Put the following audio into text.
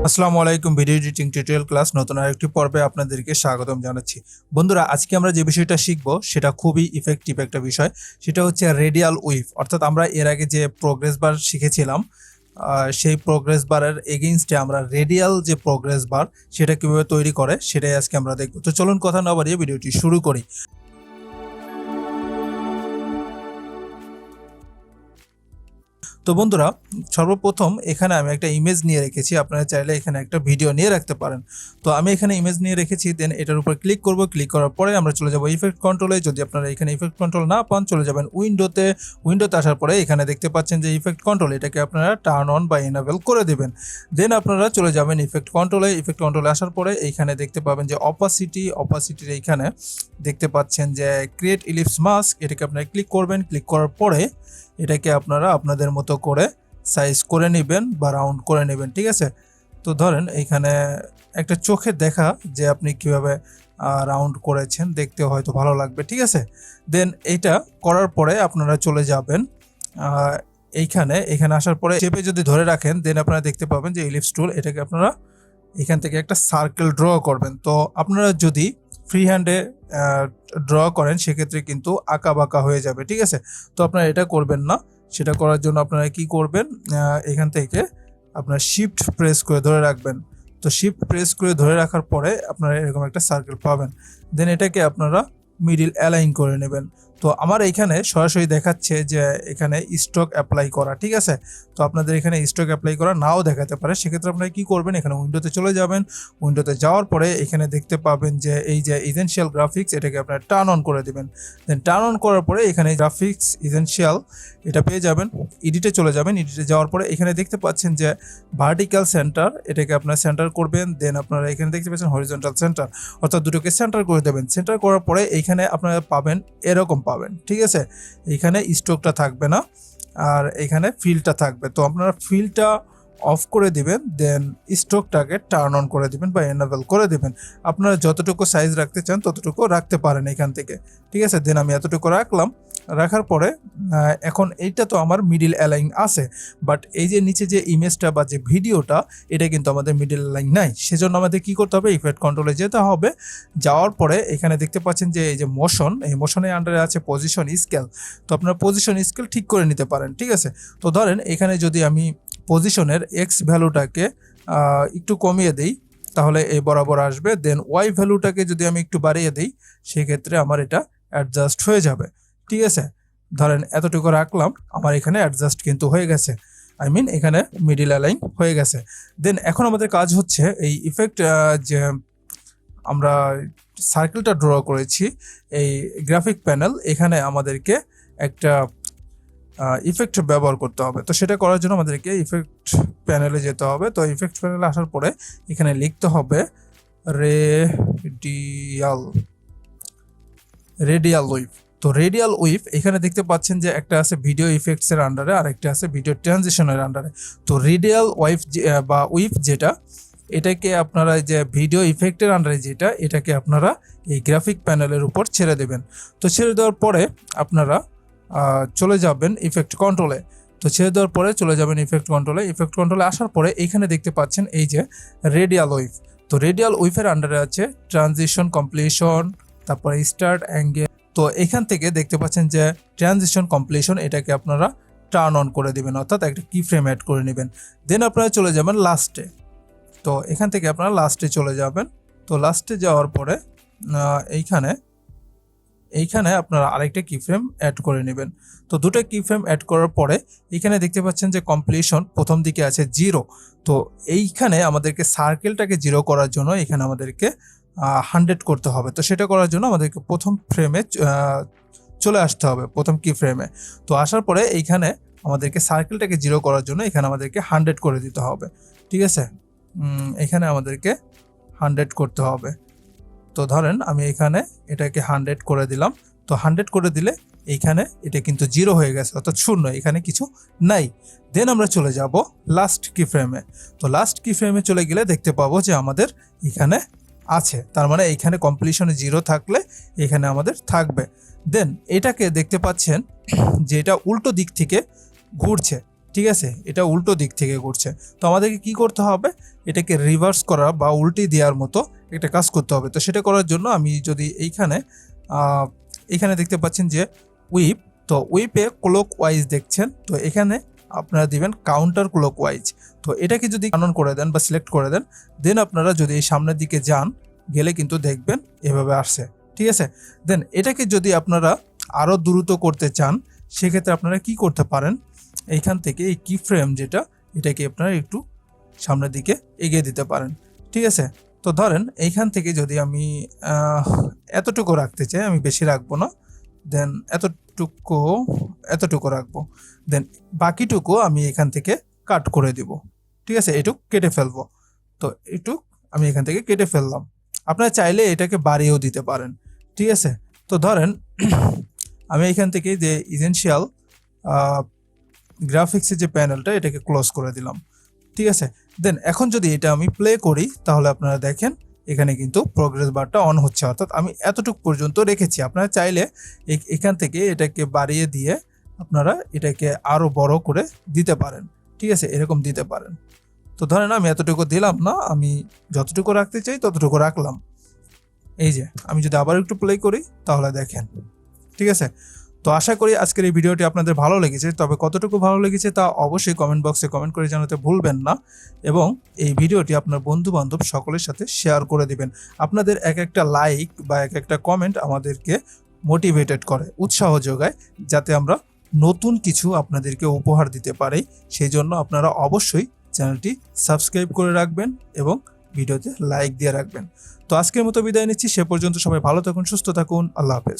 আসসালামু আলাইকুম। Video editing tutorial class নতুন আরেকটি পর্বে আপনাদেরকে স্বাগতম জানাচ্ছি। বন্ধুরা, আজকে আমরা যে বিষয়টা শিখব সেটা খুবই ইফেক্টিভ একটা বিষয়। সেটা হচ্ছে রেডিয়াল উইভ। অর্থাৎ আমরা এর আগে যে প্রোগ্রেস বার শিখেছিলাম, সেই প্রোগ্রেস বারের এগেইনস্টে আমরা রেডিয়াল যে প্রোগ্রেস বার সেটা কীভাবে তৈরি করে সেটাই আজকে আমরা দেখব। তো চলুন কথা না বাড়িয়ে ভিডিওটি শুরু করি। তো বন্ধুরা, সর্বপ্রথম এখানে আমি একটা ইমেজ নিয়ে রেখেছি। আপনারা চাইলে এখানে একটা ভিডিও নিয়ে রাখতে পারেন। তো আমি এখানে ইমেজ নিয়ে রেখেছি, দেন এটার উপর ক্লিক করব। ক্লিক করার পরে আমরা চলে যাব ইফেক্ট কন্ট্রোলে। যদি আপনারা এখানে ইফেক্ট কন্ট্রোল না পান, চলে যাবেন উইন্ডোতে। উইন্ডোতে আসার পরে এখানে দেখতে পাচ্ছেন যে ইফেক্ট কন্ট্রোল, এটাকে আপনারা টার্ন অন বা এনাবেল করে দেবেন। দেন আপনারা চলে যাবেন ইফেক্ট কন্ট্রোলে। ইফেক্ট কন্ট্রোলে আসার পরে এইখানে দেখতে পাবেন যে অপাসিটির এইখানে দেখতে পাচ্ছেন যে ক্রিয়েট ইলিপস মাস্ক, এটাকে আপনারা ক্লিক করবেন। ক্লিক করার পরে এটাকে আপনারা আপনাদের মতো করে সাইজ করে নেবেন বা রাউন্ড করে নেবেন, ঠিক আছে। তো ধরেন এইখানে একটা চোখে দেখা যে আপনি কিভাবে রাউন্ড করেছেন, দেখতে হয়তো ভালো লাগবে, ঠিক আছে। দেন এইটা করার পরে আপনারা চলে যাবেন এইখানে আসার পরে চেপে যদি ধরে রাখেন, দেন আপনারা দেখতে পাবেন যে ইলিপস টুল, এটাকে আপনারা এখান থেকে একটা সার্কেল ড্র করবেন। তো আপনারা যদি ফ্রি হ্যান্ডে ড্র করেন সেক্ষেত্রে কিন্তু আঁকা বাঁকা হয়ে যাবে, ঠিক আছে। তো আপনারা এটা করবেন না। সেটা করার জন্য আপনারা কি করবেন, এখান থেকে আপনার শিফট প্রেস করে ধরে রাখবেন। তো শিফট প্রেস করে ধরে রাখার পরে আপনারা এরকম একটা সার্কেল পাবেন। দেন এটাকে আপনারা মিডিল অ্যালাইন করে নেবেন। তো আমার এখানে সরাসরি দেখাচ্ছে যে এখানে স্ট্রোক অ্যাপ্লাই করা, ঠিক আছে। তো আপনাদের এখানে স্ট্রোক অ্যাপ্লাই করা নাও দেখাতে পারে, সেক্ষেত্রে আপনারা কি করবেন, এখানে উইন্ডোতে চলে যাবেন। উইন্ডোতে যাওয়ার পরে এখানে দেখতে পাবেন যে এই যে ইসেনশিয়াল গ্রাফিক্স, এটাকে আপনারা টার্ন অন করে দেবেন। দেন টার্ন অন করার পরে এখানে গ্রাফিক্স ইসেনশিয়াল এটা পেয়ে যাবেন। এডিটে চলে যাবেন। এডিটে যাওয়ার পরে এখানে দেখতে পাচ্ছেন যে ভার্টিক্যাল সেন্টার, এটাকে আপনারা সেন্টার করবেন। দেন আপনারা এখানে দেখতে পাচ্ছেন হরিজন্টাল সেন্টার, অর্থাৎ দুটোকে সেন্টার করে দেবেন। সেন্টার করার পরে এইখানে আপনারা পাবেন এরকম পাবেন, ঠিক আছে। এইখানে স্ট্রোকটা থাকবে না আর এখানে ফিলটা থাকবে। তো আপনারা ফিলটা অফ করে দিবেন, দেন স্ট্রোকটাকে টার্ন অন করে দিবেন বা এনাবেল করে দিবেন। আপনারা যতটুকু সাইজ রাখতে চান ততটুকু রাখতে পারেন এখান থেকে, ঠিক আছে। দেন আমি এতটুকু রাখলাম। রাখার পরে এখন এইটা তো আমার মিডিল অ্যালাইন আছে, বাট এই যে নিচে যে ইমেজটা বা যে ভিডিওটা, এটা কিন্তু আমাদের মিডিল অ্যালাইন নাই। সেজন্য আমাদের কি করতে হবে, ইফেক্ট কন্ট্রোলে যেতে হবে। যাওয়ার পরে এখানে দেখতে পাচ্ছেন যে এই যে মোশন, এই মোশনের আন্ডারে আছে পজিশন স্কেল। তো আপনারা পজিশন স্কেল ঠিক করে নিতে পারেন, ঠিক আছে। তো ধরেন এখানে যদি আমি পজিশনের এক্স ভ্যালুটাকে একটু কমিয়ে দিই তাহলে এই বরাবর আসবে। দেন ওয়াই ভ্যালুটাকে যদি আমি একটু বাড়িয়ে দিই সেক্ষেত্রে আমার এটা অ্যাডজাস্ট হয়ে যাবে, ঠিক আছে। ধরেন এতটুকু রাখলাম, আমার এখানে অ্যাডজাস্ট কিন্তু হয়ে গেছে, এখানে মিডিল অ্যালাইন হয়ে গেছে। দেন এখন আমাদের কাজ হচ্ছে এই ইফেক্ট যে আমরা সার্কেলটা ড্র করেছি এই গ্রাফিক প্যানেল, এখানে আমাদেরকে একটা ইফেক্ট ব্যবহার করতে হবে। তো সেটা করার জন্য আমাদেরকে ইফেক্ট প্যানেলে যেতে হবে। তো ইফেক্ট প্যানেলে আসার পরে এখানে লিখতে হবে রেডিয়াল উইভ। তো রেডিয়াল উইভ এখানে দেখতে পাচ্ছেন যে একটা আছে ভিডিও ইফেক্টসের আন্ডারে আর একটা আছে ভিডিও ট্রানজিশনের আন্ডারে। তো রেডিয়াল ওয়াইভ বা উইভ যেটা, এটাকে আপনারা যে ভিডিও ইফেক্টের আন্ডারে যেটা, এটাকে আপনারা এই গ্রাফিক প্যানেলের উপর ছেড়ে দেবেন। তো ছেড়ে দেওয়ার পরে আপনারা চলে যাবেন ইফেক্ট কন্ট্রোলে। তো ছেড়ে দেওয়ার পরে চলে যাবেন ইফেক্ট কন্ট্রোলে। ইফেক্ট কন্ট্রোলে আসার পরে এইখানে দেখতে পাচ্ছেন এই যে রেডিয়াল উইভ। তো রেডিয়াল উইভের আন্ডারে আছে ট্রানজিশন, কমপ্লিশন, তারপরে স্টার্ট, অ্যাঙ্গেল। তো এখান থেকে দেখতে পাচ্ছেন যে ট্রানজিশন, কমপ্লিশন, এটাকে আপনারা টার্ন অন করে দিবেন, অর্থাৎ একটা কি ফ্রেম অ্যাড করে নেবেন। দেন আপনারা চলে যাবেন লাস্টে। তো এখান থেকে আপনারা লাস্টে চলে যাবেন। তো লাস্টে যাওয়ার পরে এইখানে আপনারা আরেকটা কি ফ্রেম অ্যাড করে নেবেন। তো দুটো কি ফ্রেম অ্যাড করার পরে এখানে দেখতে পাচ্ছেন যে কমপ্লিশন প্রথম দিকে আছে 0। তো এইখানে আমাদেরকে সার্কেলটাকে 0 করার জন্য এখানে আমাদেরকে 100 করতে হবে। তো সেটা করার জন্য আমাদেরকে প্রথম ফ্রেমে চলে আসতে হবে, প্রথম কি ফ্রেমে। তো আসার পরে এইখানে আমাদেরকে সার্কেলটাকে 0 করার জন্য এখানে আমাদেরকে 100 করে দিতে হবে, ঠিক আছে। এখানে আমাদেরকে 100 করতে হবে। তো ধরেন আমি এখানে এটাকে 100 করে দিলাম। তো 100 করে দিলে এইখানে এটা কিন্তু 0 হয়ে গেছে, অর্থাৎ শূন্য, এখানে কিছু নাই। দেন আমরা চলে যাব লাস্ট কি ফ্রেমে। তো লাস্ট কি ফ্রেমে চলে গেলে দেখতে পাবো যে আমাদের এখানে আছে, তার মানে এইখানে কমপ্লিশনে 0 থাকলে এখানে আমাদের থাকবে। দেন এটাকে দেখতে পাচ্ছেন যে এটা উল্টো দিক থেকে ঘুরছে, ঠিক আছে, এটা উল্টো দিক থেকে ঘুরছে। তো আমাদেরকে কি করতে হবে, এটাকে রিভার্স করা বা উল্টে দেওয়ার মতো একটা কাজ করতে হবে। তো সেটা করার জন্য আমি যদি এইখানে দেখতে পাচ্ছেন যে উইপ, তো উইপে ক্লক ওয়াইজ দেখছেন, তো এখানে আপনারা দিবেন কাউন্টার ক্লক ওয়াইজ। তো এটাকে যদি অন করে দেন বা সিলেক্ট করে দেন, দেন আপনারা যদি এই সামনের দিকে যান, গেলে কিন্তু দেখবেন এভাবে আসছে। ঠিক আছে, দেন এটাকে যদি আপনারা আরও দ্রুত করতে চান, সেক্ষেত্রে আপনারা কি করতে পারেন, এইখান থেকে এই কি ফ্রেম যেটা, এটাকে আপনারা একটু সামনের দিকে এগিয়ে দিতে পারেন। ঠিক আছে, তো ধরেন এইখান থেকে যদি আমি এতটুকু রাখতে চাই, আমি বেশি রাখবো না, দেন এতটুকু রাখবো, দেন বাকিটুকু আমি এখান থেকে কাট করে দিব। ঠিক আছে, এটুক কেটে ফেলবো। তো এটুক আমি এখান থেকে কেটে ফেললাম। আপনারা চাইলে এটাকে বাড়িয়েও দিতে পারেন। ঠিক আছে, তো ধরেন আমি এখান থেকে যে ইসেনশিয়াল গ্রাফিক্সের যে প্যানেলটা, এটাকে ক্লোজ করে দিলাম। ঠিক আছে, দেন এখন যদি এটা আমি প্লে করি, তাহলে আপনারা দেখেন এখানে কিন্তু প্রোগ্রেস বারটা অন হচ্ছে, অর্থাৎ আমি এতটুকু পর্যন্ত রেখেছি। আপনারা চাইলে এখান থেকে এটাকে বাড়িয়ে দিয়ে আপনারা এটাকে আরও বড় করে দিতে পারেন। ঠিক আছে, এরকম দিতে পারেন। তো ধরেন আমি এতটুকু দিলাম না, আমি যতটুকু রাখতে চাই ততটুকু রাখলাম। এই যে আমি যদি আবার একটু প্লে করি, তাহলে দেখেন। ঠিক আছে, তো আশা করি আজকের এই ভিডিওটি আপনাদের ভালো লেগেছে। তবে কতটুকু ভালো লেগেছে তা অবশ্যই কমেন্ট বক্সে কমেন্ট করে জানাতে ভুলবেন না, এবং এই ভিডিওটি আপনার বন্ধু বান্ধব সকলের সাথে শেয়ার করে দিবেন। আপনাদের এক একটা লাইক বা এক একটা কমেন্ট আমাদেরকে মোটিভেটেড করে, উৎসাহ যোগায়, যাতে আমরা নতুন কিছু আপনাদেরকে উপহার দিতে পারি। সেই জন্য আপনারা অবশ্যই চ্যানেলটি সাবস্ক্রাইব করে রাখবেন এবং ভিডিওতে লাইক দিয়ে রাখবেন। তো আজকের মতো বিদায় নিচ্ছি, সে পর্যন্ত সবাই ভালো থাকুন, সুস্থ থাকুন, আল্লাহ হাফেজ।